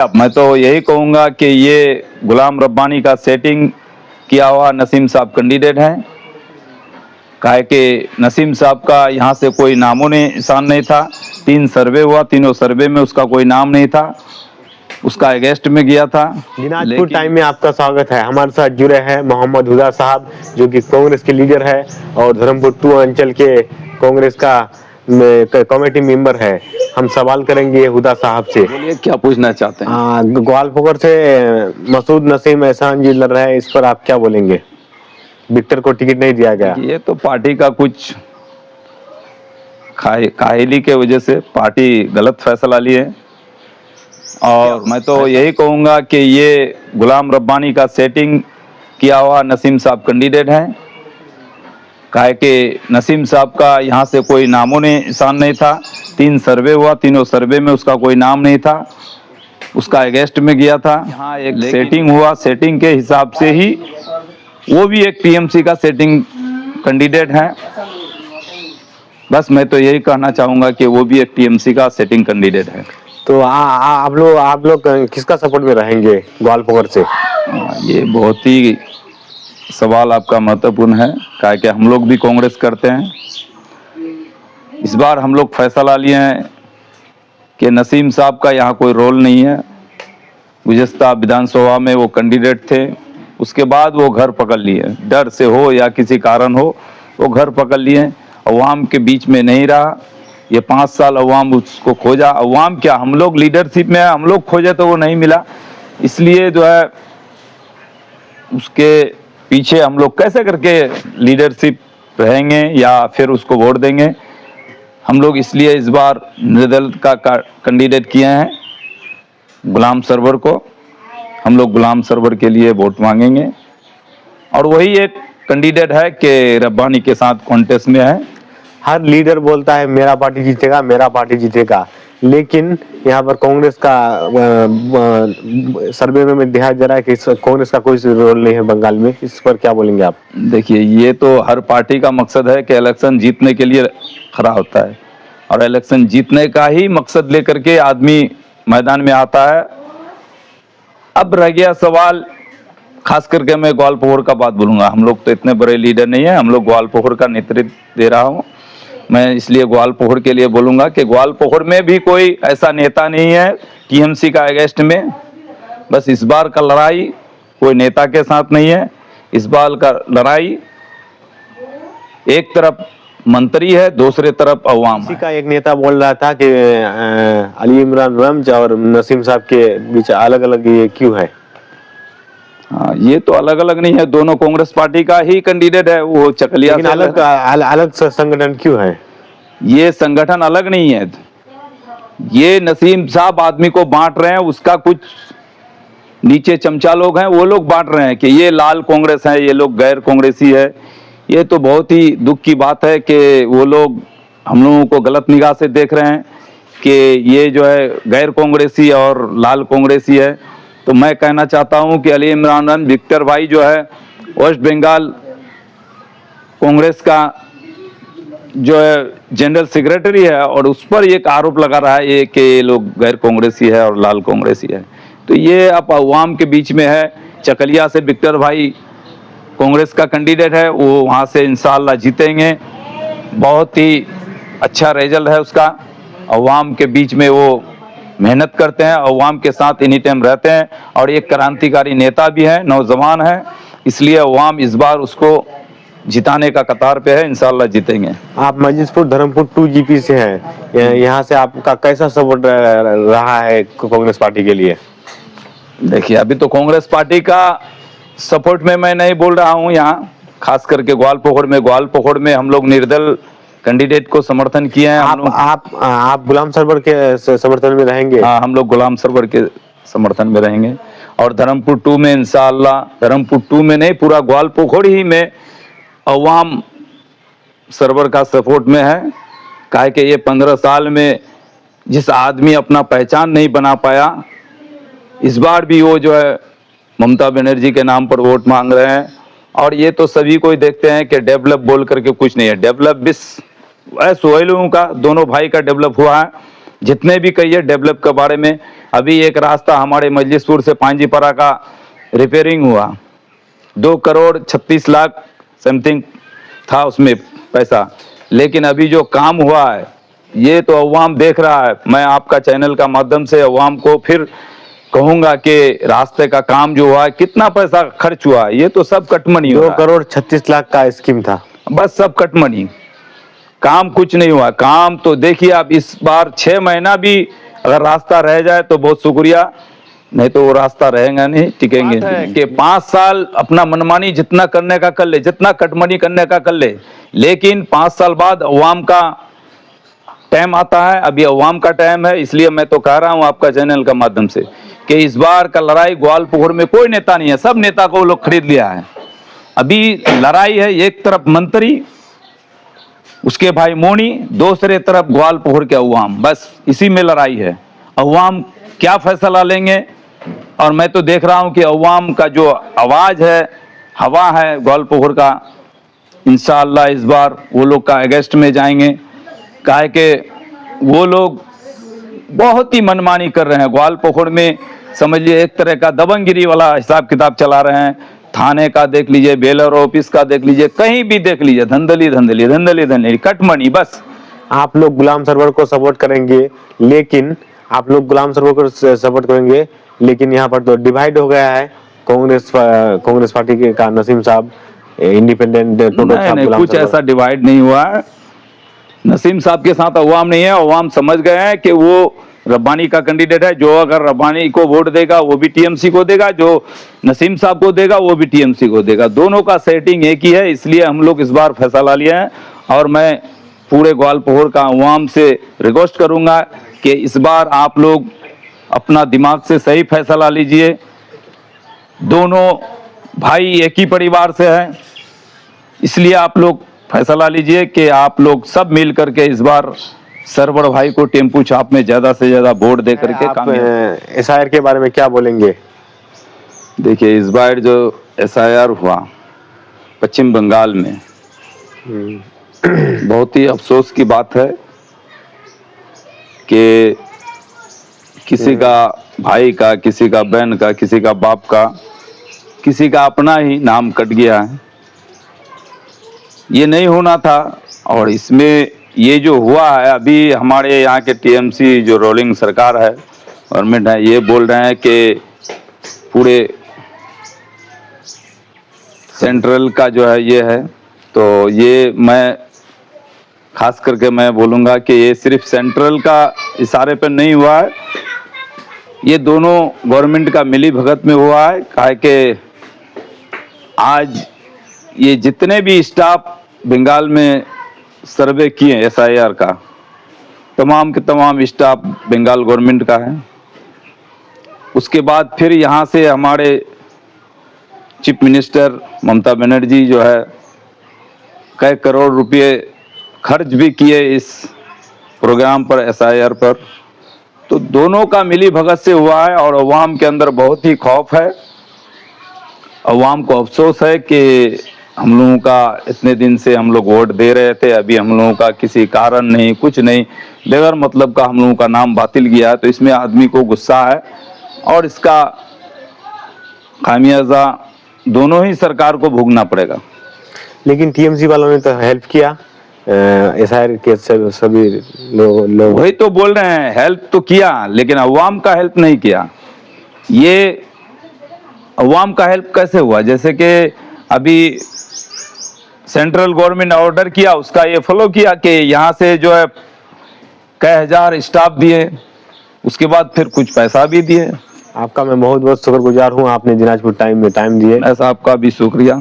अब मैं तो यही कहूँगा कि ये गुलाम रब्बानी का सेटिंग किया हुआ नसीम साहब कैंडिडेट हैं। काहे कि नसीम साहब का यहाँ से कोई नामो निशान नहीं था। 3 सर्वे हुआ, तीनों सर्वे में उसका कोई नाम नहीं था, उसका अगेंस्ट में गया था। दिनाजपुर टाइम में आपका स्वागत है। हमारे साथ जुड़े हैं मोहम्मद हुदा साहब, जो कि कांग्रेस के लीडर है और धर्मपुर 2 अंचल के कांग्रेस का कमेटी मेंबर है। हम सवाल करेंगे हुदा साहब से। बोलिए, क्या पूछना चाहते हैं? ग्वालपोखर से मसूद नसीम एहसान जी लड़ रहे हैं, इस पर आप क्या बोलेंगे? विक्टर को टिकट नहीं दिया गया। ये तो पार्टी का कुछ काहिली के वजह से पार्टी गलत फैसला ली है। और मैं तो यही कहूँगा कि ये गुलाम रब्बानी का सेटिंग किया हुआ नसीम साहब कैंडिडेट हैं। काहे कि नसीम साहब का यहाँ से कोई नामो निशान नहीं था। 3 सर्वे हुआ, तीनों सर्वे में उसका कोई नाम नहीं था, उसका अगेंस्ट में गया था। यहाँ एक सेटिंग हुआ, सेटिंग के हिसाब से ही वो भी एक टीएमसी का सेटिंग कैंडिडेट है। बस मैं तो यही कहना चाहूँगा कि वो भी एक टीएमसी का सेटिंग कैंडिडेट है। तो आप लोग किसका सपोर्ट में रहेंगे ग्वालपोखर से? ये बहुत ही सवाल आपका महत्वपूर्ण है, काहे कि हम लोग भी कांग्रेस करते हैं। इस बार हम लोग फैसला लिए हैं कि नसीम साहब का यहाँ कोई रोल नहीं है। गुज़श्ता विधानसभा में वो कैंडिडेट थे, उसके बाद वो घर पकड़ लिए, डर से हो या किसी कारण हो वो घर पकड़ लिए। अवाम के बीच में नहीं रहा। ये 5 साल अवाम उसको खोजा। अवाम क्या, हम लोग लीडरशिप में है, हम लोग खोजे तो वो नहीं मिला। इसलिए जो है उसके पीछे हम लोग कैसे करके लीडरशिप रहेंगे या फिर उसको वोट देंगे। हम लोग इसलिए इस बार निर्दल का कैंडिडेट किए हैं गुलाम सरवर को। हम लोग गुलाम सरवर के लिए वोट मांगेंगे और वही एक कैंडिडेट है कि रब्बानी के साथ कॉन्टेस्ट में है। हर लीडर बोलता है मेरा पार्टी जीतेगा, मेरा पार्टी जीतेगा, लेकिन यहाँ पर कांग्रेस का सर्वे में देखा जा रहा है कि कांग्रेस का कोई रोल नहीं है बंगाल में। इस पर क्या बोलेंगे आप? देखिए, ये तो हर पार्टी का मकसद है कि इलेक्शन जीतने के लिए खड़ा होता है और इलेक्शन जीतने का ही मकसद लेकर के आदमी मैदान में आता है। अब रह गया सवाल, खास करके मैं ग्वालपोखर का बात बोलूँगा। हम लोग तो इतने बड़े लीडर नहीं है, हम लोग ग्वालपोखर का नेतृत्व दे रहा हूँ मैं, इसलिए ग्वालपोखर के लिए बोलूँगा कि ग्वालपोखर में भी कोई ऐसा नेता नहीं है टीएमसी का अगेंस्ट में। बस इस बार का लड़ाई कोई नेता के साथ नहीं है। इस बार का लड़ाई एक तरफ मंत्री है, दूसरे तरफ अवाम है। का एक नेता बोल रहा था कि अली इमरान रमज और नसीम साहब के बीच अलग अलग ये क्यों है? हाँ, ये तो अलग अलग नहीं है, दोनों कांग्रेस पार्टी का ही कैंडिडेट है। वो चकलिया से अलग संगठन क्यों है? ये संगठन अलग नहीं है। ये नसीम साहब आदमी को बांट रहे हैं, उसका कुछ नीचे चमचा लोग हैं, वो लोग बांट रहे हैं कि ये लाल कांग्रेस है, ये लोग गैर कांग्रेसी है। ये तो बहुत ही दुख की बात है कि वो लोग हम लोगों को गलत निगाह से देख रहे हैं कि ये जो है गैर कांग्रेसी और लाल कांग्रेसी है। तो मैं कहना चाहता हूं कि अली इमरान विक्टर भाई जो है वेस्ट बंगाल कांग्रेस का जो है जनरल सेक्रेटरी है और उस पर एक आरोप लगा रहा है ये कि ये लोग गैर कांग्रेसी है और लाल कांग्रेसी है। तो ये अब अवाम के बीच में है। चकलिया से विक्टर भाई कांग्रेस का कैंडिडेट है, वो वहाँ से इंशाअल्लाह जीतेंगे। बहुत ही अच्छा रिजल्ट है उसका। अवाम के बीच में वो मेहनत करते हैं, अवाम के साथ एनी टाइम रहते हैं और एक क्रांतिकारी नेता भी है, नौजवान है। इसलिए अवाम इस बार उसको जिताने का कतार पे है, इंशाअल्लाह जीतेंगे। आप मजिस्पुर धर्मपुर 2 जीपी से हैं, यहाँ से आपका कैसा सपोर्ट रहा है कांग्रेस पार्टी के लिए? देखिए, अभी तो कांग्रेस पार्टी का सपोर्ट में मैं नहीं बोल रहा हूँ यहाँ, खास करके ग्वालपोखर में हम लोग निर्दल कैंडिडेट को समर्थन किए हैं। आप गुलाम सरवर के समर्थन में रहेंगे? हाँ, हम लोग गुलाम सरवर के समर्थन में रहेंगे और धर्मपुर 2 में इंशाअल्लाह, धर्मपुर 2 में नहीं, पूरा ग्वालपोखर ही में अवाम सरवर का सपोर्ट में है। काहे कि ये 15 साल में जिस आदमी अपना पहचान नहीं बना पाया, इस बार भी वो जो है ममता बनर्जी के नाम पर वोट मांग रहे हैं। और ये तो सभी कोई देखते हैं कि डेवलप बोल करके कुछ नहीं है। डेवलप भी सोहेल लोगों का, दोनों भाई का डेवलप हुआ है। जितने भी कहिए डेवलप के बारे में, अभी एक रास्ता हमारे मजलिसपुर से पांजीपरा का रिपेयरिंग हुआ, 2,36,00,000 समथिंग था उसमें पैसा, लेकिन अभी जो काम हुआ है ये तो अवाम देख रहा है। मैं आपका चैनल का माध्यम से अवाम को फिर कहूंगा कि रास्ते का काम जो हुआ है कितना पैसा खर्च हुआ है, ये तो सब कटमनी हो रहा है। 2,36,00,000 का स्कीम था, बस सब कटमनी, काम कुछ नहीं हुआ। काम तो देखिए आप इस बार 6 महीना भी अगर रास्ता रह जाए तो बहुत शुक्रिया, नहीं तो वो रास्ता रहेगा नहीं, टिकेंगे नहीं। कि 5 साल अपना मनमानी जितना करने का कर ले, जितना कटमनी करने का कर ले, लेकिन 5 साल बाद अवाम का टाइम आता है। अभी अवाम का टाइम है, इसलिए मैं तो कह रहा हूं आपका चैनल का माध्यम से कि इस बार का लड़ाई ग्वालपुर में कोई नेता नहीं है, सब नेता को लोग खरीद लिया है। अभी लड़ाई है, एक तरफ मंत्री उसके भाई मोनी, दूसरे तरफ ग्वालपुर के अवाम, बस इसी में लड़ाई है। अवाम क्या फैसला लेंगे, और मैं तो देख रहा हूं कि अवाम का जो आवाज है, हवा है ग्वालपुर का, इंशाअल्लाह इस बार वो लोग का अगेंस्ट में जाएंगे। काहे कि वो लोग बहुत ही मनमानी कर रहे हैं ग्वालपुर में, समझ लीजिए एक तरह का दबंगगिरी वाला हिसाब किताब चला रहे हैं। थाने का देख लीजिए, बेलर ऑफिस का देख लीजिए, कहीं भी देख लीजिए, धंधली धंधली धंधली धंधली, कटमनी बस। आप लोग गुलाम सरवर को सपोर्ट करेंगे, लेकिन आप लोग गुलाम सरवर को सपोर्ट करेंगे, लेकिन यहाँ पर तो डिवाइड हो गया है। कांग्रेस पार्टी के का नसीम साहब, इंडिपेंडेंट नहीं, कुछ ऐसा डिवाइड नहीं हुआ है। नसीम साहब के साथ अवाम नहीं है, अवाम समझ गए हैं कि वो रब्बानी का कैंडिडेट है। जो अगर रब्बानी को वोट देगा वो भी टीएमसी को देगा, जो नसीम साहब को देगा वो भी टीएमसी को देगा, दोनों का सेटिंग एक ही है। इसलिए हम लोग इस बार फैसला लिया है, और मैं पूरे ग्वालपुर का अवाम से रिक्वेस्ट करूंगा कि इस बार आप लोग अपना दिमाग से सही फैसला लीजिए। दोनों भाई एक ही परिवार से हैं, इसलिए आप लोग फैसला लीजिए कि आप लोग सब मिल करके इस बार सरवर भाई को टेम्पू छाप में ज्यादा से ज्यादा वोट दे करके काम। एसआईआर के बारे में क्या बोलेंगे? देखिए इस बार जो एसआईआर हुआ पश्चिम बंगाल में, बहुत ही अफसोस की बात है कि किसी का भाई का, किसी का बहन का, किसी का बाप का, किसी का अपना ही नाम कट गया है। ये नहीं होना था, और इसमें ये जो हुआ है, अभी हमारे यहाँ के टीएमसी जो रोलिंग सरकार है, गवर्नमेंट है, ये बोल रहे हैं कि पूरे सेंट्रल का जो है ये है, तो ये मैं खास करके मैं बोलूँगा कि ये सिर्फ सेंट्रल का इशारे पर नहीं हुआ है, ये दोनों गवर्नमेंट का मिली भगत में हुआ है। काहे कि आज ये जितने भी स्टाफ बंगाल में सर्वे किए एसआईआर का, तमाम के तमाम स्टाफ बंगाल गवर्नमेंट का है। उसके बाद फिर यहाँ से हमारे चीफ मिनिस्टर ममता बनर्जी जो है कई करोड़ रुपए खर्च भी किए इस प्रोग्राम पर, एसआईआर पर। तो दोनों का मिली भगत से हुआ है, और अवाम के अंदर बहुत ही खौफ है। अवाम को अफसोस है कि हम लोगों का इतने दिन से हम लोग वोट दे रहे थे, अभी हम लोगों का किसी कारण नहीं, कुछ नहीं, बगैर मतलब का हम लोगों का नाम बातिल गया। तो इसमें आदमी को गुस्सा है, और इसका खामियाजा दोनों ही सरकार को भोगना पड़ेगा। लेकिन टीएमसी वालों ने तो हेल्प किया, एसआईआर के सभी लोग वही तो बोल रहे हैं, हेल्प तो किया, लेकिन अवाम का हेल्प नहीं किया। ये अवाम का हेल्प कैसे हुआ? जैसे कि अभी सेंट्रल गवर्नमेंट ऑर्डर किया, उसका ये फॉलो किया कि यहाँ से जो है कई हजार स्टाफ दिए, उसके बाद फिर कुछ पैसा भी दिए। आपका मैं बहुत बहुत शुक्रगुजार हूँ, आपने दिनाजपुर टाइम में टाइम दिए। ऐसा आपका भी शुक्रिया।